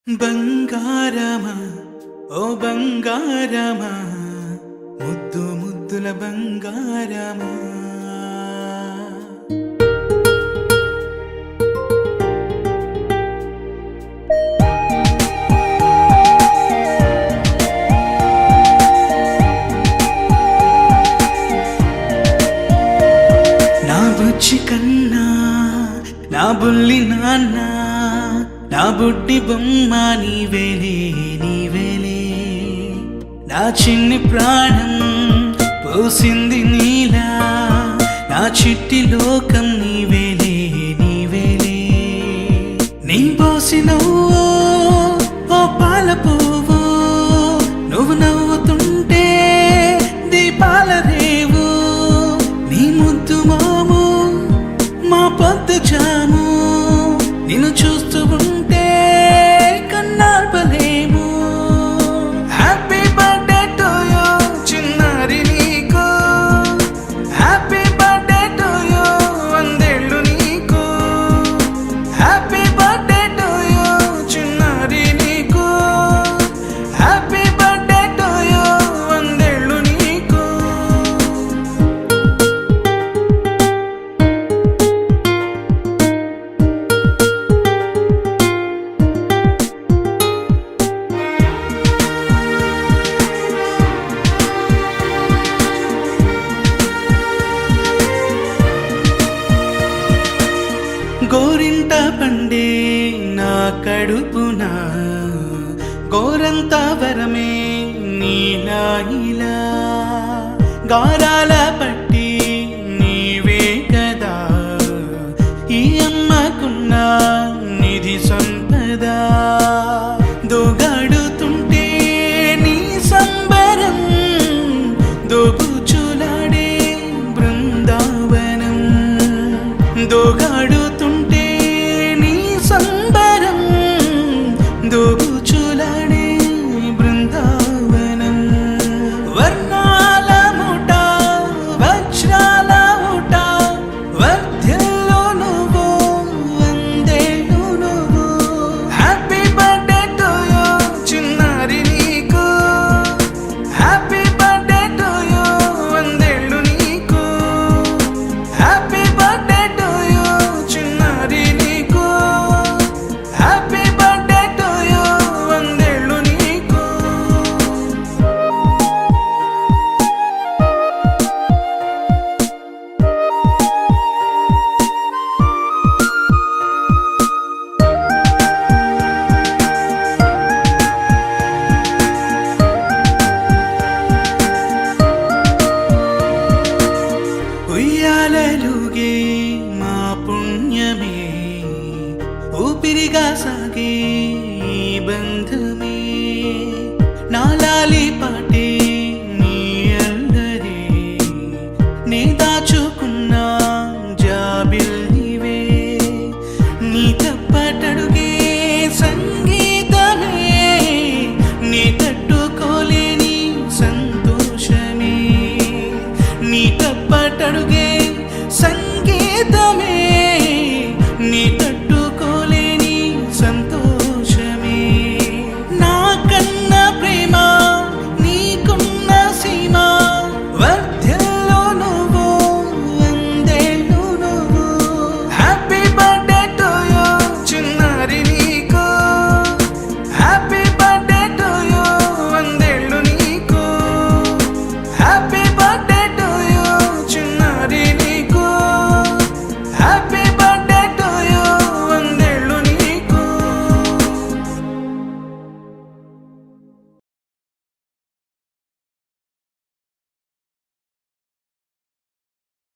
బంగారమా ఓ బంగారమా ముద్దు ముద్దుల బంగారమా నా బుజ్జి కన్నా నా బుల్లి నాన్న నా బుడ్డి బొమ్మ నీవేలే నీవేలే నా చిన్ని ప్రాణం పోసింది నీలా నా చిట్టి లోకం నీవేలే నీవేలే నీ పోసినవో ఓ పాల పువ్వు నువ్వు నవ్వుతుంటే దీపాల రేవు నీ ముద్దు మాము మా పొద్దు జాము నిన్ను చూస్తూ ఉంటే కన్నార్పలేము. హ్యాపీ బర్త్డే టు యూ చిన్నారి నీకు, హ్యాపీ బర్త్డే టు యూ వందేళ్ళు నీకు, హ్యాపీ బర్త్డే టు యూ చిన్నారి నీకు, హ్యాపీ బర్త్డే టు యూ వందేళ్ళు నీకు. గోరింట పండే నా కడుపున గోరంత వరమే నీలా ఇలా గారాల పట్టి నీవే కదా ఈ అమ్మకున్న నిధి సంపద దోగాడుతుంటే నీ సంబరం దోబుచులాడే బృందావనం దోగాడుతుంటే నీ సంబరం దోబుచులాడే బృందావనం వర్ణాల ముఠ వజ్రాల ఊట వర్ధ్యల్లో నువ్వు వందేళ్ళు నువ్వు హ్యాపీ బర్త్డే టు యూ చిన్నారి నీకు హ్యాపీ బర్త్డే టు యూ వందేళ్ళు నీకు హ్యాపీ బర్త్డే టు యూ చిన్నారి నీకు హ్యాపీ బర్త్డే టు యూ వందేళ్ళు నీకు. ఉయ్యాలలుగే మా పుణ్యమే ఊపిరిగా సాగే ఈ బంధమే నాలాలి పాటే నీ అల్లరే నే దాచుకున్నా